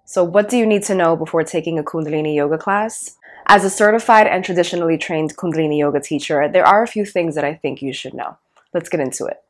So what do you need to know before taking a Kundalini yoga class? As a certified and traditionally trained Kundalini yoga teacher, there are a few things that I think you should know. Let's get into it.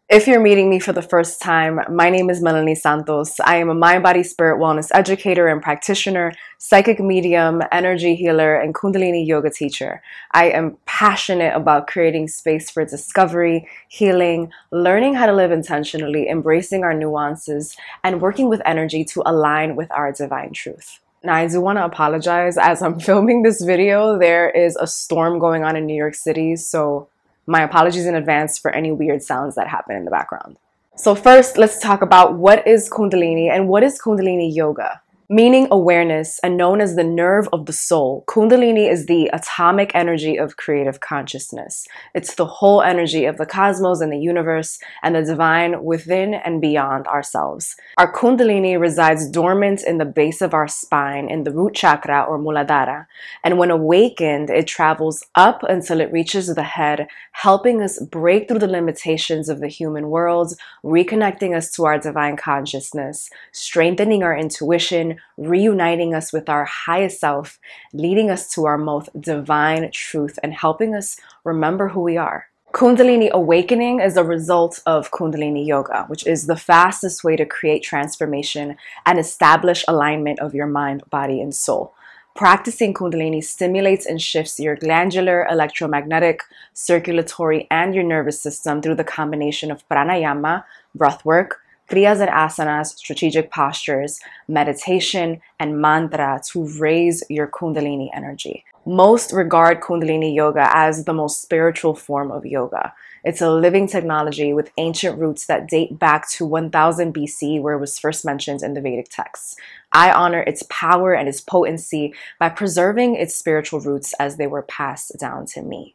If you're meeting me for the first time, my name is Melanie Santos. I am a mind, body, spirit wellness educator and practitioner, psychic medium, energy healer, and Kundalini yoga teacher. I am passionate about creating space for discovery, healing, learning how to live intentionally, embracing our nuances, and working with energy to align with our divine truth. Now, I do want to apologize. As I'm filming this video, there is a storm going on in New York City, so my apologies in advance for any weird sounds that happen in the background. So first, let's talk about what is Kundalini and what is Kundalini Yoga. Meaning awareness and known as the nerve of the soul, Kundalini is the atomic energy of creative consciousness. It's the whole energy of the cosmos and the universe and the divine within and beyond ourselves. Our Kundalini resides dormant in the base of our spine in the root chakra or Muladhara, and when awakened, it travels up until it reaches the head, helping us break through the limitations of the human world, reconnecting us to our divine consciousness, strengthening our intuition, reuniting us with our highest self, leading us to our most divine truth, and helping us remember who we are. Kundalini awakening is a result of Kundalini Yoga, which is the fastest way to create transformation and establish alignment of your mind, body, and soul. Practicing Kundalini stimulates and shifts your glandular, electromagnetic, circulatory, and your nervous system through the combination of pranayama, breath work, kriyas and asanas, strategic postures, meditation, and mantra to raise your Kundalini energy. Most regard Kundalini Yoga as the most spiritual form of yoga. It's a living technology with ancient roots that date back to 1000 BC, where it was first mentioned in the Vedic texts. I honor its power and its potency by preserving its spiritual roots as they were passed down to me.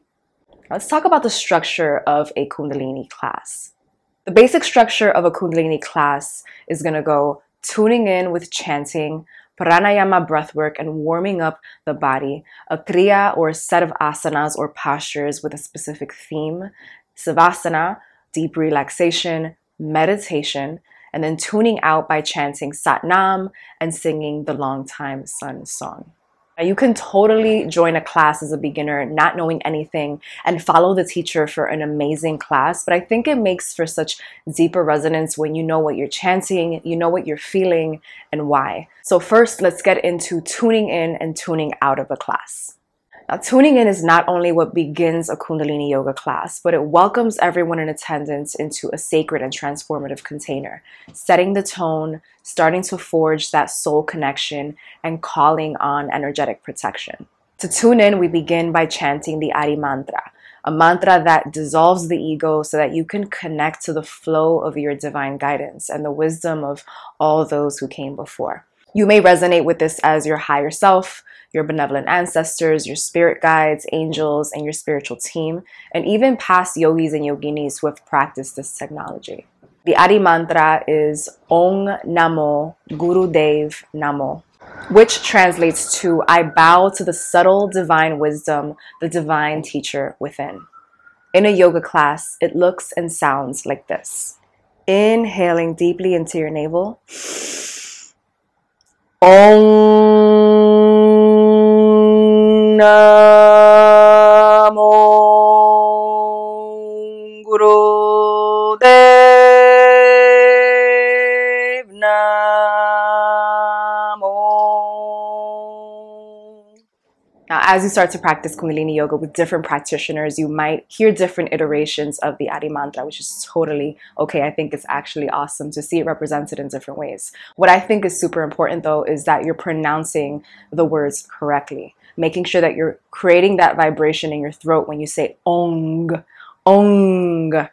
Let's talk about the structure of a Kundalini class. The basic structure of a Kundalini class is going to go tuning in with chanting, pranayama breathwork, and warming up the body, a kriya or a set of asanas or postures with a specific theme, savasana, deep relaxation, meditation, and then tuning out by chanting Satnam and singing the Long Time Sun song. You can totally join a class as a beginner, not knowing anything, and follow the teacher for an amazing class. But I think it makes for such deeper resonance when you know what you're chanting, you know what you're feeling, and why. So first, let's get into tuning in and tuning out of a class. Now, tuning in is not only what begins a Kundalini Yoga class, but it welcomes everyone in attendance into a sacred and transformative container, setting the tone, starting to forge that soul connection, and calling on energetic protection. To tune in, we begin by chanting the Adi Mantra, a mantra that dissolves the ego so that you can connect to the flow of your divine guidance and the wisdom of all those who came before. You may resonate with this as your higher self, your benevolent ancestors, your spirit guides, angels, and your spiritual team, and even past yogis and yoginis who have practiced this technology. The Adi Mantra is Om Namo Gurudev Namo, which translates to I bow to the subtle divine wisdom, the divine teacher within. In a yoga class, it looks and sounds like this. Inhaling deeply into your navel. Om Namo Gurudev Namo. Now, as you start to practice Kundalini Yoga with different practitioners, you might hear different iterations of the Adi Mantra, which is totally okay. I think it's actually awesome to see it represented in different ways. What I think is super important, though, is that you're pronouncing the words correctly, making sure that you're creating that vibration in your throat when you say Ong, Ong,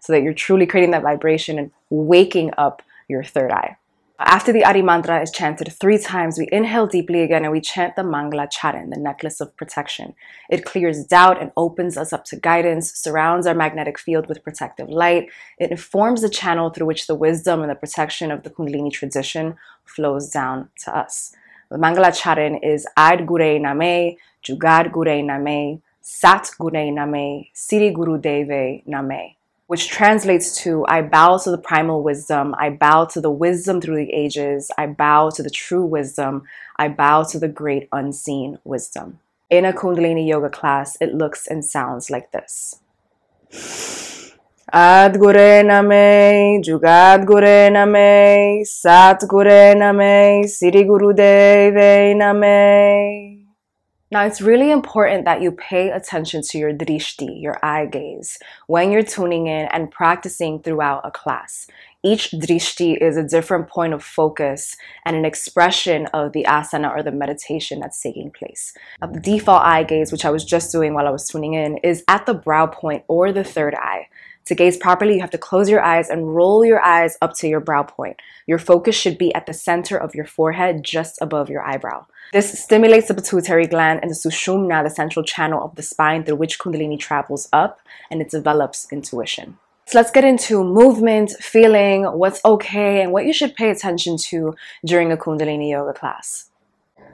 so that you're truly creating that vibration and waking up your third eye. After the Adi Mantra is chanted 3 times, we inhale deeply again and we chant the Mangala Charan, the necklace of protection. It clears doubt and opens us up to guidance, surrounds our magnetic field with protective light. It informs the channel through which the wisdom and the protection of the Kundalini tradition flows down to us. The Mangala Charan is Ad Gure Name, Jugad Gure Name, Sat Gure Name, Siri Guru Deve Name. which translates to I bow to the primal wisdom, I bow to the wisdom through the ages, I bow to the true wisdom, I bow to the great unseen wisdom. In a Kundalini yoga class, it looks and sounds like this. Adgure Name, Jugadgure Name, Satgure Name, Siri Gurudeve Name. Now, it's really important that you pay attention to your drishti, your eye gaze, when you're tuning in and practicing throughout a class. Each drishti is a different point of focus and an expression of the asana or the meditation that's taking place. Now, the default eye gaze, which I was just doing while I was tuning in, is at the brow point or the third eye. To gaze properly, you have to close your eyes and roll your eyes up to your brow point. Your focus should be at the center of your forehead, just above your eyebrow. This stimulates the pituitary gland and the sushumna, the central channel of the spine through which Kundalini travels up, and it develops intuition. So let's get into movement, feeling, what's okay, and what you should pay attention to during a Kundalini yoga class.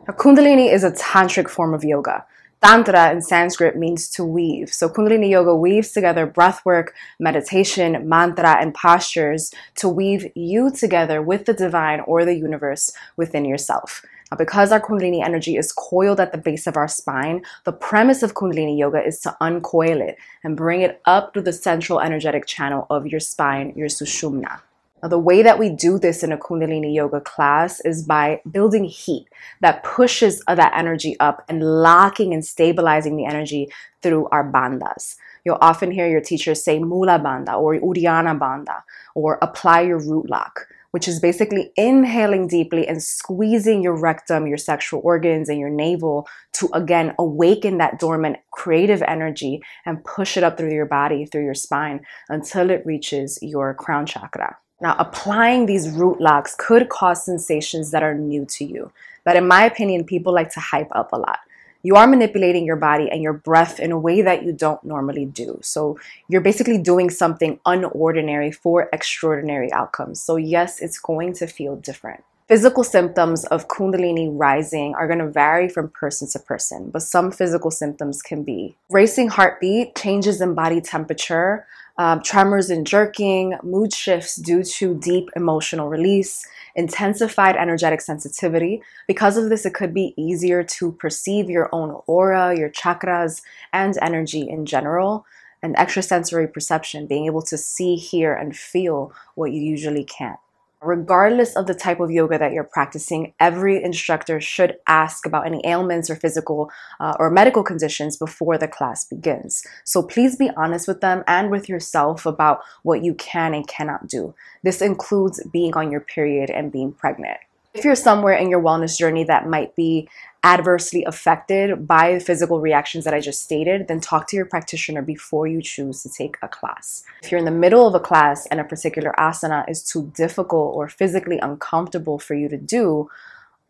Now, Kundalini is a tantric form of yoga. Tantra in Sanskrit means to weave. So Kundalini Yoga weaves together breathwork, meditation, mantra, and postures to weave you together with the divine or the universe within yourself. Now, because our Kundalini energy is coiled at the base of our spine, the premise of Kundalini Yoga is to uncoil it and bring it up through the central energetic channel of your spine, your sushumna. Now, the way that we do this in a Kundalini Yoga class is by building heat that pushes that energy up and locking and stabilizing the energy through our bandhas. You'll often hear your teachers say Mula Bandha or Uddiyana Bandha, or apply your root lock, which is basically inhaling deeply and squeezing your rectum, your sexual organs, and your navel to, again, awaken that dormant creative energy and push it up through your body, through your spine, until it reaches your crown chakra. Now, applying these root locks could cause sensations that are new to you, that in my opinion, people like to hype up a lot. You are manipulating your body and your breath in a way that you don't normally do. So you're basically doing something unordinary for extraordinary outcomes. So yes, it's going to feel different. Physical symptoms of Kundalini rising are going to vary from person to person, but some physical symptoms can be racing heartbeat, changes in body temperature, tremors and jerking, mood shifts due to deep emotional release, intensified energetic sensitivity. Because of this, it could be easier to perceive your own aura, your chakras, and energy in general, and extrasensory perception, being able to see, hear, and feel what you usually can't. Regardless of the type of yoga that you're practicing, every instructor should ask about any ailments or physical or medical conditions before the class begins. So please be honest with them and with yourself about what you can and cannot do. This includes being on your period and being pregnant. If you're somewhere in your wellness journey that might be adversely affected by the physical reactions that I just stated, then talk to your practitioner before you choose to take a class. If you're in the middle of a class and a particular asana is too difficult or physically uncomfortable for you to do,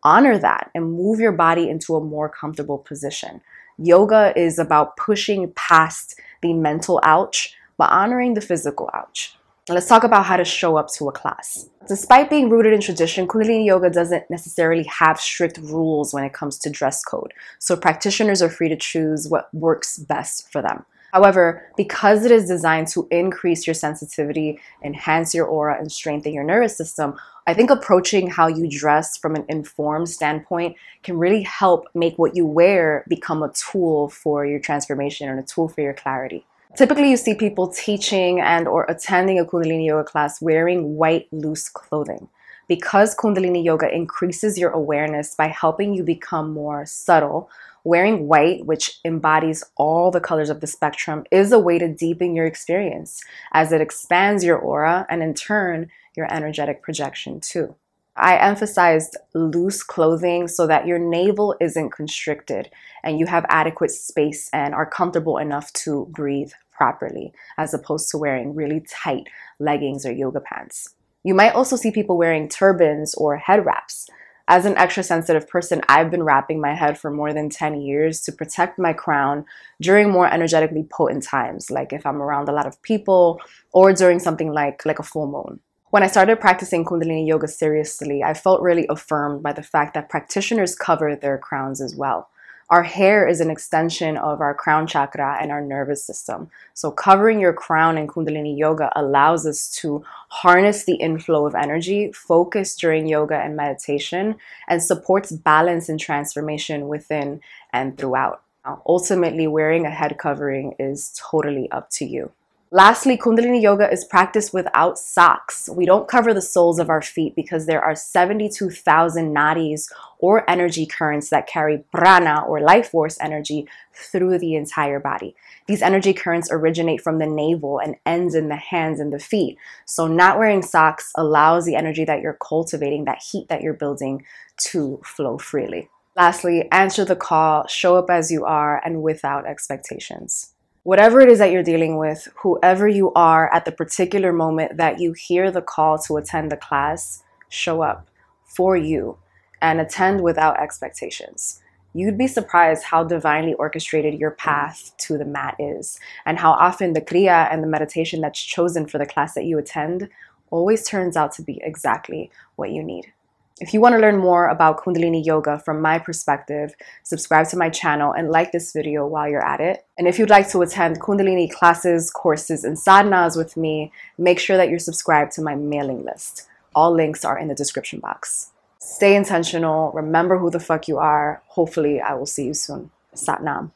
honor that and move your body into a more comfortable position. Yoga is about pushing past the mental ouch, but honoring the physical ouch. Now let's talk about how to show up to a class. Despite being rooted in tradition, Kundalini Yoga doesn't necessarily have strict rules when it comes to dress code, so practitioners are free to choose what works best for them. However, because it is designed to increase your sensitivity, enhance your aura, and strengthen your nervous system, I think approaching how you dress from an informed standpoint can really help make what you wear become a tool for your transformation and a tool for your clarity. Typically, you see people teaching and or attending a Kundalini Yoga class wearing white, loose clothing. Because Kundalini Yoga increases your awareness by helping you become more subtle, wearing white, which embodies all the colors of the spectrum, is a way to deepen your experience as it expands your aura and in turn, your energetic projection too. I emphasized loose clothing so that your navel isn't constricted and you have adequate space and are comfortable enough to breathe properly, as opposed to wearing really tight leggings or yoga pants. You might also see people wearing turbans or head wraps. As an extra sensitive person, I've been wrapping my head for more than 10 years to protect my crown during more energetically potent times, like if I'm around a lot of people or during something like a full moon. When I started practicing Kundalini Yoga seriously, I felt really affirmed by the fact that practitioners cover their crowns as well. Our hair is an extension of our crown chakra and our nervous system. So covering your crown in Kundalini Yoga allows us to harness the inflow of energy, focus during yoga and meditation, and supports balance and transformation within and throughout. Now, ultimately, wearing a head covering is totally up to you. Lastly, Kundalini Yoga is practiced without socks. We don't cover the soles of our feet because there are 72,000 nadis or energy currents that carry prana or life force energy through the entire body. These energy currents originate from the navel and ends in the hands and the feet. So not wearing socks allows the energy that you're cultivating, that heat that you're building, to flow freely. Lastly, answer the call, show up as you are and without expectations. Whatever it is that you're dealing with, whoever you are at the particular moment that you hear the call to attend the class, show up for you and attend without expectations. You'd be surprised how divinely orchestrated your path to the mat is, and how often the kriya and the meditation that's chosen for the class that you attend always turns out to be exactly what you need. If you want to learn more about Kundalini Yoga from my perspective, subscribe to my channel and like this video while you're at it. And if you'd like to attend Kundalini classes, courses, and sadhanas with me, make sure that you're subscribed to my mailing list. All links are in the description box. Stay intentional. Remember who the fuck you are. Hopefully, I will see you soon. Sat Nam.